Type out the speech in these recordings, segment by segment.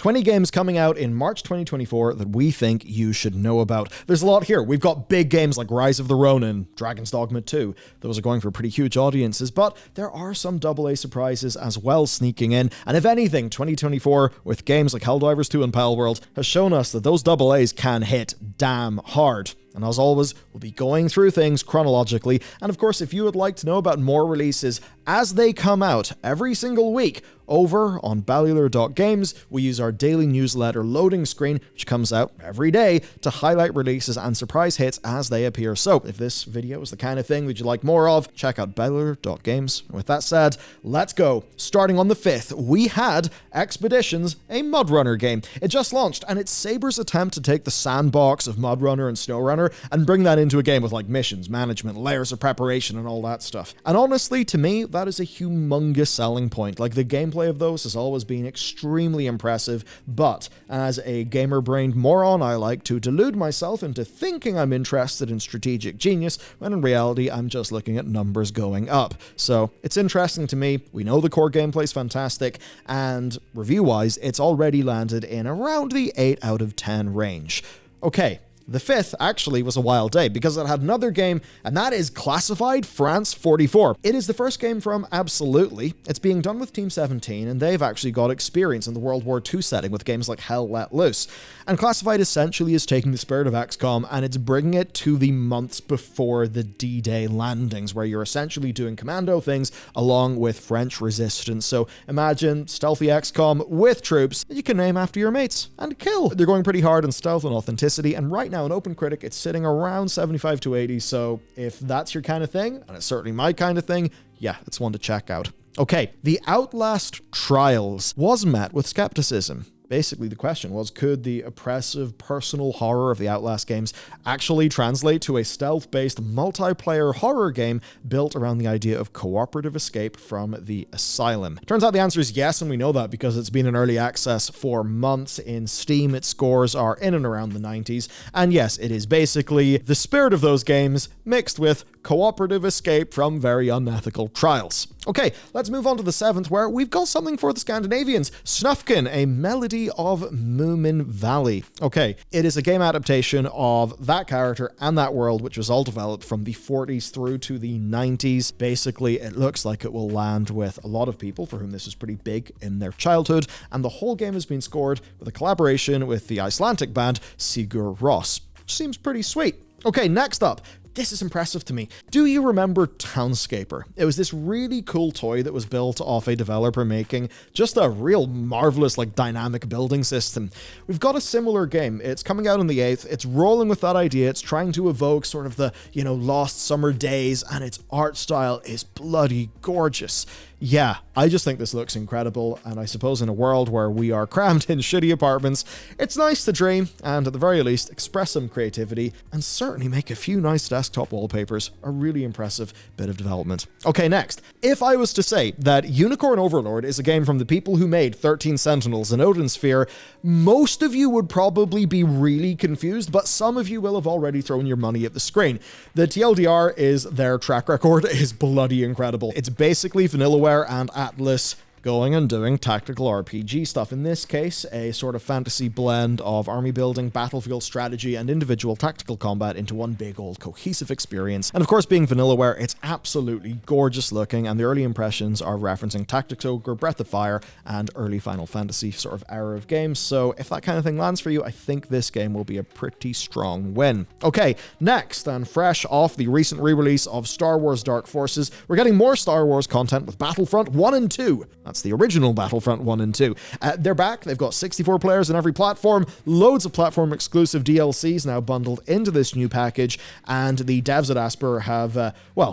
20 games coming out in March 2024 that we think you should know about. There's a lot here. We've got big games like Rise of the Ronin, Dragons Dogma 2. Those are going for pretty huge audiences, but there are some AA surprises as well sneaking in. And if anything, 2024 with games like Helldivers 2 and Palworld has shown us that those AAs can hit damn hard. And as always, we'll be going through things chronologically. And of course, if you would like to know about more releases as they come out every single week, over on Bellular.games, we use our daily newsletter loading screen, which comes out every day, to highlight releases and surprise hits as they appear. So if this video is the kind of thing that you'd like more of, check out Bellular.games. With that said, let's go. Starting on the 5th, we had Expeditions, a Mudrunner game. It just launched, and it's Saber's attempt to take the sandbox of Mudrunner and SnowRunner and bring that into a game with like missions, management, layers of preparation, and all that stuff. And honestly, to me, that is a humongous selling point. Like, the gameplay of those has always been extremely impressive, but as a gamer-brained moron, I like to delude myself into thinking I'm interested in strategic genius, when in reality, I'm just looking at numbers going up. So it's interesting to me. We know the core gameplay is fantastic, and review-wise, it's already landed in around the 8 out of 10 range. Okay. The 5th actually was a wild day because it had another game, and that is Classified France 44. It is the first game from Absolutely. It's being done with Team 17, and they've actually got experience in the World War II setting with games like Hell Let Loose. And Classified essentially is taking the spirit of XCOM and it's bringing it to the months before the D-Day landings, where you're essentially doing commando things along with French resistance. So imagine stealthy XCOM with troops that you can name after your mates and kill. They're going pretty hard on stealth and authenticity, and right now on OpenCritic, it's sitting around 75 to 80, so if that's your kind of thing, and it's certainly my kind of thing, yeah, it's one to check out. Okay, the Outlast Trials was met with skepticism. Basically, the question was, could the oppressive personal horror of the Outlast games actually translate to a stealth-based multiplayer horror game built around the idea of cooperative escape from the asylum? Turns out the answer is yes, and we know that because it's been in early access for months. In Steam, its scores are in and around the 90s. And yes, it is basically the spirit of those games mixed with cooperative escape from very unethical trials. Okay, let's move on to the 7th, where we've got something for the Scandinavians. Snufkin, a melody of Moomin Valley. Okay, it is a game adaptation of that character and that world, which was all developed from the 40s through to the 90s. Basically, it looks like it will land with a lot of people for whom this is pretty big in their childhood, and the whole game has been scored with a collaboration with the Icelandic band Sigur Rós, which seems pretty sweet. Okay, next up. This is impressive to me. Do you remember Townscaper? It was this really cool toy that was built off a developer making just a real marvelous, like, dynamic building system. We've got a similar game. It's coming out on the 8th. It's rolling with that idea. It's trying to evoke sort of the, lost summer days, and its art style is bloody gorgeous. Yeah, I just think this looks incredible, and I suppose in a world where we are crammed in shitty apartments, it's nice to dream, and at the very least, express some creativity, and certainly make a few nice desktop wallpapers. A really impressive bit of development. Okay, next. If I was to say that Unicorn Overlord is a game from the people who made 13 Sentinels and Odin Sphere, most of you would probably be really confused, but some of you will have already thrown your money at the screen. The TLDR is their track record is bloody incredible. It's basically Vanillaware and Atlas going and doing tactical RPG stuff. In this case, a sort of fantasy blend of army building, battlefield strategy, and individual tactical combat into one big old cohesive experience. And of course, being Vanillaware, it's absolutely gorgeous looking, and the early impressions are referencing Tactics Ogre, Breath of Fire, and early Final Fantasy sort of era of games. So if that kind of thing lands for you, I think this game will be a pretty strong win. Okay, next, and fresh off the recent re-release of Star Wars Dark Forces, we're getting more Star Wars content with Battlefront 1 and 2. That's the original Battlefront 1 and 2. They're back. They've got 64 players on every platform, loads of platform-exclusive DLCs now bundled into this new package, and the devs at Asper have,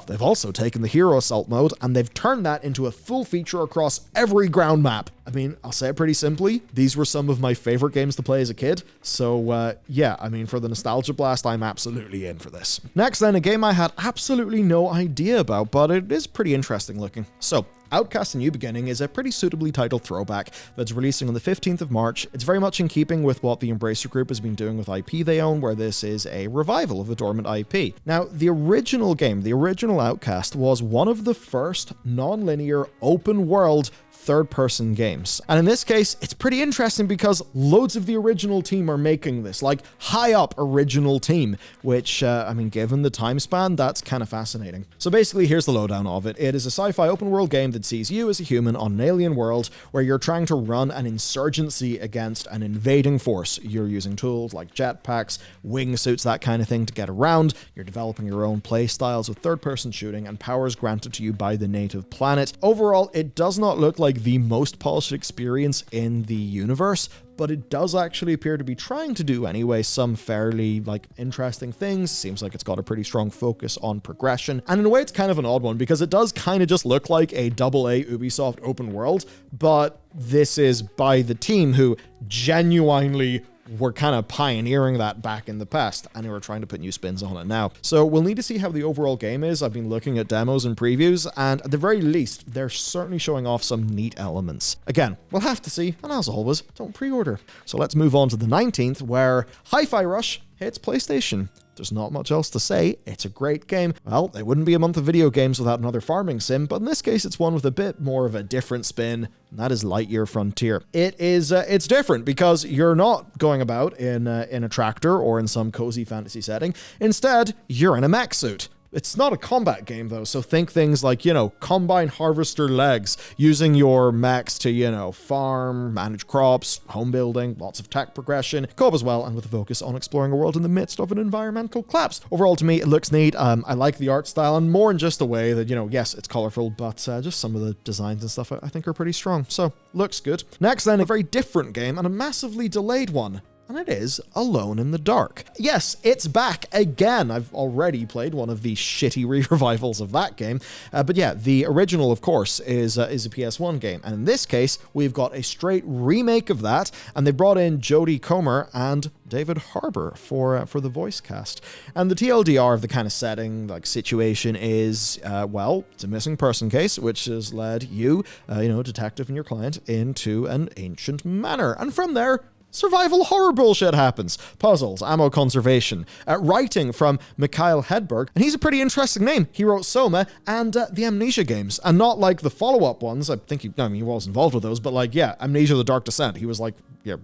they've also taken the Hero Assault mode, and they've turned that into a full feature across every ground map. I mean, I'll say it pretty simply, these were some of my favorite games to play as a kid, so for the nostalgia blast, I'm absolutely in for this. Next then, a game I had absolutely no idea about, but it is pretty interesting looking. So, Outcast A New Beginning is a pretty suitably titled throwback that's releasing on the 15th of March. It's very much in keeping with what the Embracer Group has been doing with IP they own, where this is a revival of a dormant IP. Now, the original game, the original Outcast, was one of the first non-linear open-world third-person games. And in this case, it's pretty interesting because loads of the original team are making this, like high up original team, which, I mean, given the time span, that's kind of fascinating. So basically, here's the lowdown of it. It is a sci-fi open-world game that sees you as a human on an alien world where you're trying to run an insurgency against an invading force. You're using tools like jetpacks, wingsuits, that kind of thing to get around. You're developing your own play styles with third-person shooting and powers granted to you by the native planet. Overall, it does not look like the most polished experience in the universe, but it does actually appear to be trying to do anyway some fairly interesting things. Seems like it's got a pretty strong focus on progression, and in a way it's kind of an odd one because it does kind of just look like a AA Ubisoft open world, but this is by the team who genuinely were kind of pioneering that back in the past, and who are trying to put new spins on it now. So we'll need to see how the overall game is. I've been looking at demos and previews, and at the very least, they're certainly showing off some neat elements. Again, we'll have to see, and as always, don't pre-order. So let's move on to the 19th, where HiFi Rush hits PlayStation. There's not much else to say. It's a great game. Well, it wouldn't be a month of video games without another farming sim, but in this case, it's one with a bit more of a different spin, and that is Lightyear Frontier. It's different because you're not going about in a tractor or in some cozy fantasy setting. Instead, you're in a mech suit. It's not a combat game, though, so think things like, combine harvester legs, using your mechs to, farm, manage crops, home building, lots of tech progression, co-op as well, and with a focus on exploring a world in the midst of an environmental collapse. Overall, to me, it looks neat. I like the art style, and more in just the way that, yes, it's colorful, but just some of the designs and stuff I think are pretty strong, so looks good. Next, then, a very different game, and a massively delayed one. And it is Alone in the Dark. Yes, it's back again. I've already played one of the shitty re-revivals of that game. But yeah, the original, of course, is a PS1 game. And in this case, we've got a straight remake of that. And they brought in Jodie Comer and David Harbour for the voice cast. And the TLDR of the kind of setting, situation is, it's a missing person case, which has led you, detective and your client, into an ancient manor. And from there, survival horror bullshit happens. Puzzles, ammo conservation. Writing from Mikhail Hedberg, and he's a pretty interesting name. He wrote Soma and the Amnesia games, and not like the follow-up ones. I think he was involved with those, but Amnesia The Dark Descent. He was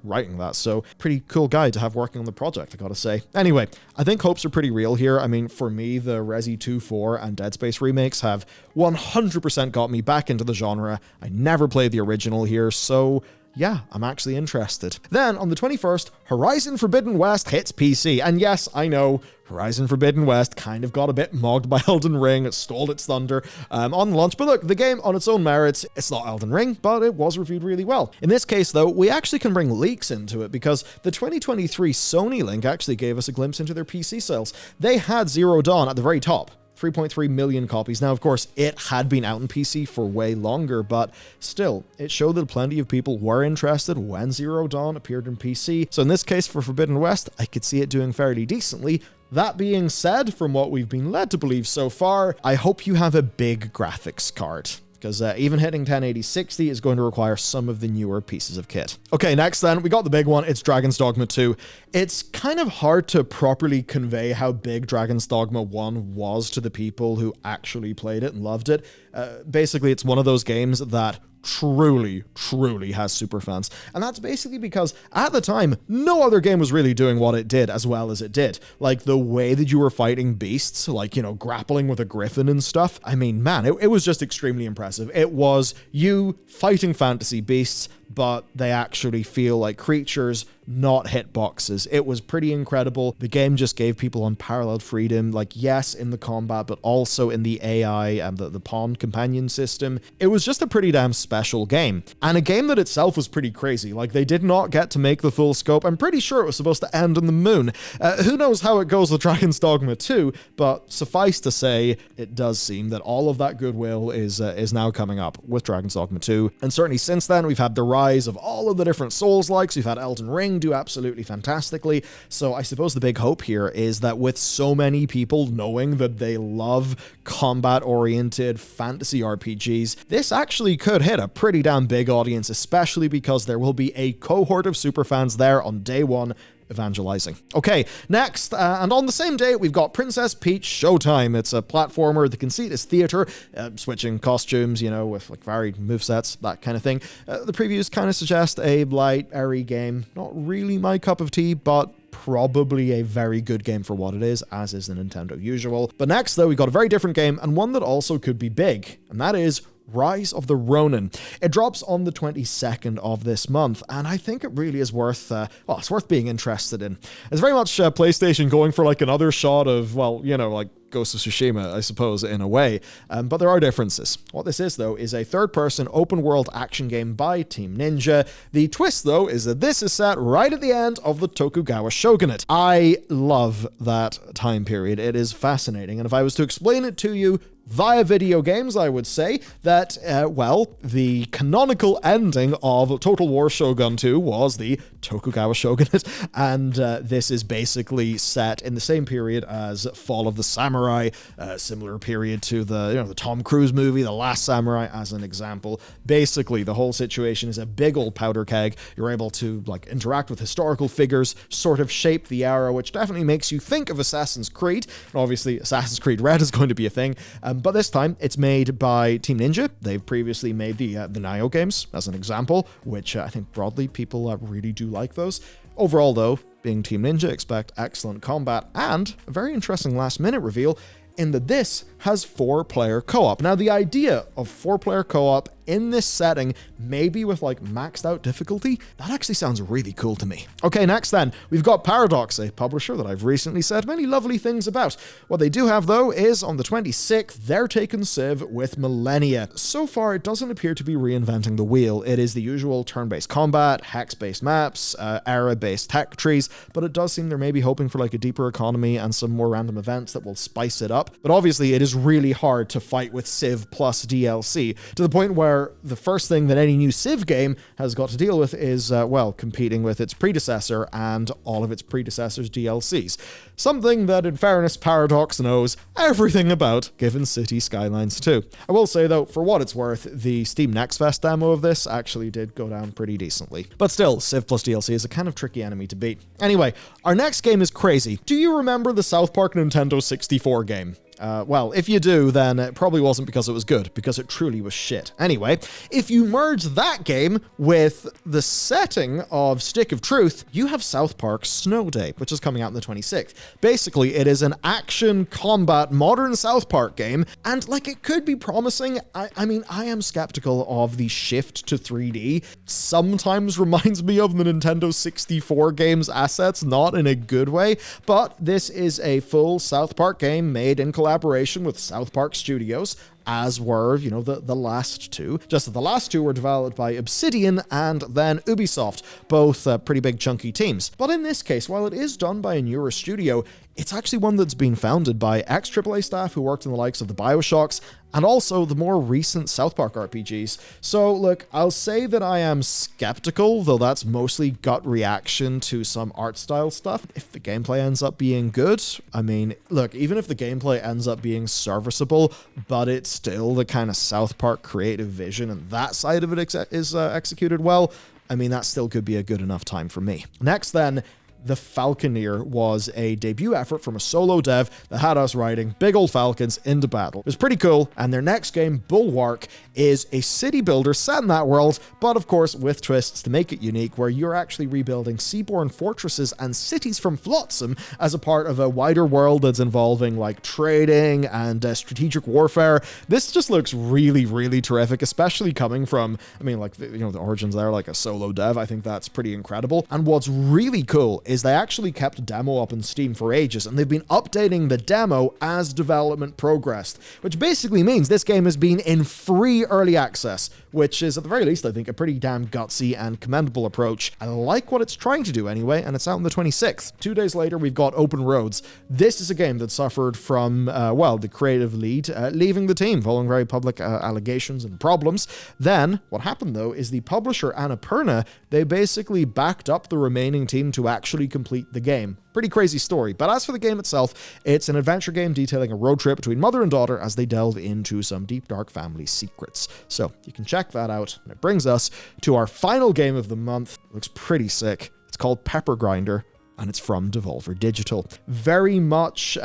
writing that, so pretty cool guy to have working on the project, I gotta say. Anyway, I think hopes are pretty real here. I mean, for me, the Resi 2, 4, and Dead Space remakes have 100% got me back into the genre. I never played the original here, so yeah, I'm actually interested. Then, on the 21st, Horizon Forbidden West hits PC. And yes, I know, Horizon Forbidden West kind of got a bit mogged by Elden Ring. It stole its thunder on launch. But look, the game on its own merits, it's not Elden Ring, but it was reviewed really well. In this case, though, we actually can bring leaks into it because the 2023 Sony link actually gave us a glimpse into their PC sales. They had Zero Dawn at the very top. 3.3 million copies. Now, of course, it had been out on PC for way longer, but still, it showed that plenty of people were interested when Zero Dawn appeared on PC. So in this case, for Forbidden West, I could see it doing fairly decently. That being said, from what we've been led to believe so far, I hope you have a big graphics card, because even hitting 1080-60 is going to require some of the newer pieces of kit. Okay, next then, we got the big one. It's Dragons Dogma 2. It's kind of hard to properly convey how big Dragons Dogma 1 was to the people who actually played it and loved it. Basically, it's one of those games that truly has super fans. And that's basically because at the time, no other game was really doing what it did as well as it did. Like the way that you were fighting beasts, grappling with a griffin and stuff. I mean, man, it was just extremely impressive. It was you fighting fantasy beasts, but they actually feel like creatures, not hitboxes. It was pretty incredible. The game just gave people unparalleled freedom, yes, in the combat, but also in the AI and the pawn companion system. It was just a pretty damn special game. And a game that itself was pretty crazy. They did not get to make the full scope. I'm pretty sure it was supposed to end on the moon. Who knows how it goes with Dragon's Dogma 2, but suffice to say, it does seem that all of that goodwill is now coming up with Dragon's Dogma 2. And certainly since then, we've had the rise of all of the different Souls-likes. We've had Elden Ring do absolutely fantastically. So I suppose the big hope here is that with so many people knowing that they love combat-oriented fantasy RPGs, this actually could hit a pretty damn big audience, especially because there will be a cohort of superfans there on day one evangelizing. Okay, next, and on the same day, we've got Princess Peach Showtime. It's a platformer. The conceit is theater, switching costumes, with like varied movesets, that kind of thing. The previews kind of suggest a light, airy game. Not really my cup of tea, but probably a very good game for what it is, as is the Nintendo usual. But next, though, we've got a very different game, and one that also could be big, and that is Rise of the Ronin. It drops on the 22nd of this month, and I think it really is worth, it's worth being interested in. It's very much PlayStation going for like another shot of, like Ghost of Tsushima, I suppose, in a way, but there are differences. What this is, though, is a third-person open-world action game by Team Ninja. The twist, though, is that this is set right at the end of the Tokugawa Shogunate. I love that time period. It is fascinating, and if I was to explain it to you via video games, I would say that, the canonical ending of Total War Shogun 2 was the Tokugawa Shogunate, and this is basically set in the same period as Fall of the Samurai, similar period to the Tom Cruise movie, The Last Samurai, as an example. Basically, the whole situation is a big old powder keg. You're able to, interact with historical figures, sort of shape the era, which definitely makes you think of Assassin's Creed. And obviously, Assassin's Creed Red is going to be a thing, but this time, it's made by Team Ninja. They've previously made the Nioh games, as an example, which I think broadly people really do like those. Overall, though, being Team Ninja, expect excellent combat and a very interesting last-minute reveal in that this has 4-player co-op. Now, the idea of 4-player co-op in this setting, maybe with maxed out difficulty, that actually sounds really cool to me. Okay, next then, we've got Paradox, a publisher that I've recently said many lovely things about. What they do have, though, is on the 26th, they're taking Civ with Millennia. So far, it doesn't appear to be reinventing the wheel. It is the usual turn-based combat, hex-based maps, era-based tech trees, but it does seem they're maybe hoping for a deeper economy and some more random events that will spice it up. But obviously, it is really hard to fight with Civ plus DLC, to the point where the first thing that any new Civ game has got to deal with is, competing with its predecessor and all of its predecessor's DLCs. Something that, in fairness, Paradox knows everything about, given City Skylines 2. I will say, though, for what it's worth, the Steam Next Fest demo of this actually did go down pretty decently. But still, Civ plus DLC is a kind of tricky enemy to beat. Anyway, our next game is crazy. Do you remember the South Park Nintendo 64 game? If you do, then it probably wasn't because it was good, because it truly was shit. Anyway, if you merge that game with the setting of Stick of Truth, you have South Park Snow Day, which is coming out on the 26th. Basically, it is an action combat modern South Park game, and it could be promising. I am skeptical of the shift to 3D. Sometimes reminds me of the Nintendo 64 game's assets, not in a good way, but this is a full South Park game made in collaboration with South Park Studios, as were, the last two. Just that the last two were developed by Obsidian and then Ubisoft, both pretty big chunky teams. But in this case, while it is done by a newer studio, it's actually one that's been founded by ex-AAA staff who worked in the likes of the BioShocks and also the more recent South Park RPGs. So look, I'll say that I am skeptical, though that's mostly gut reaction to some art style stuff. If the gameplay ends up being good, look, even if the gameplay ends up being serviceable, but it's still the kind of South Park creative vision and that side of it is executed well, that still could be a good enough time for me. Next then, The Falconeer was a debut effort from a solo dev that had us riding big old falcons into battle. It was pretty cool, and their next game, Bulwark, is a city builder set in that world, but of course with twists to make it unique, where you're actually rebuilding seaborne fortresses and cities from Flotsam as a part of a wider world that's involving trading and strategic warfare. This just looks really, really terrific, especially coming from, the origins there, a solo dev. I think that's pretty incredible. And what's really cool is they actually kept a demo up on Steam for ages, and they've been updating the demo as development progressed, which basically means this game has been in free early access, which is at the very least, I think, a pretty damn gutsy and commendable approach. I like what it's trying to do anyway, and it's out on the 26th. 2 days later, we've got Open Roads. This is a game that suffered from, the creative lead leaving the team following very public allegations and problems. Then, what happened though, is the publisher Annapurna, they basically backed up the remaining team to actually complete the game. Pretty crazy story. But as for the game itself, it's an adventure game detailing a road trip between mother and daughter as they delve into some deep, dark family secrets. So you can check that out. And it brings us to our final game of the month. It looks pretty sick. It's called Pepper Grinder. and it's from Devolver Digital. Very much,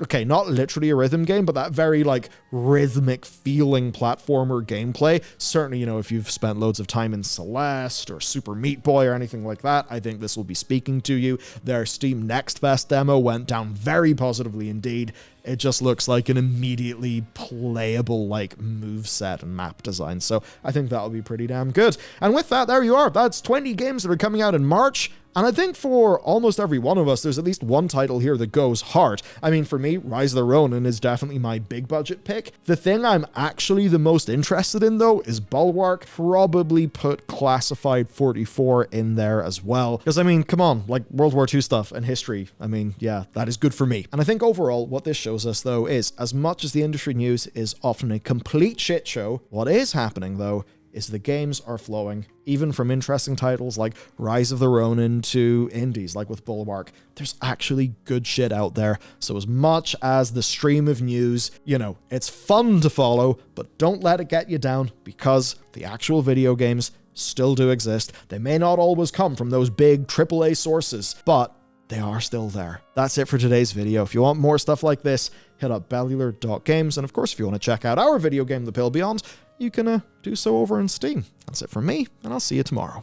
okay, not literally a rhythm game, but that very like rhythmic feeling platformer gameplay. Certainly, you know, if you've spent loads of time in Celeste or Super Meat Boy or anything like that, I think this will be speaking to you. Their Steam Next Fest demo went down very positively indeed. It just looks like an immediately playable like moveset and map design. So I think that'll be pretty damn good. And with that, there you are. That's 20 games that are coming out in March. And I think for almost every one of us, there's at least one title here that goes hard. I mean, for me, Rise of the Ronin is definitely my big budget pick. The thing I'm actually the most interested in, though, is Bulwark. Probably put Classified 44 in there as well. Because, I mean, come on, like World War II stuff and history. I mean, yeah, that is good for me. And I think overall, what this shows us, though, is as much as the industry news is often a complete shit show, what is happening, though, is the games are flowing, even from interesting titles like Rise of the Ronin to indies like with Bulwark. There's actually good shit out there. So as much as the stream of news, you know, it's fun to follow, but don't let it get you down, because the actual video games still do exist. They may not always come from those big AAA sources, but they are still there. That's it for today's video. If you want more stuff like this, hit up bellular.games. And of course, if you want to check out our video game, The Pale Beyond, you can do so over on Steam. That's it from me, and I'll see you tomorrow.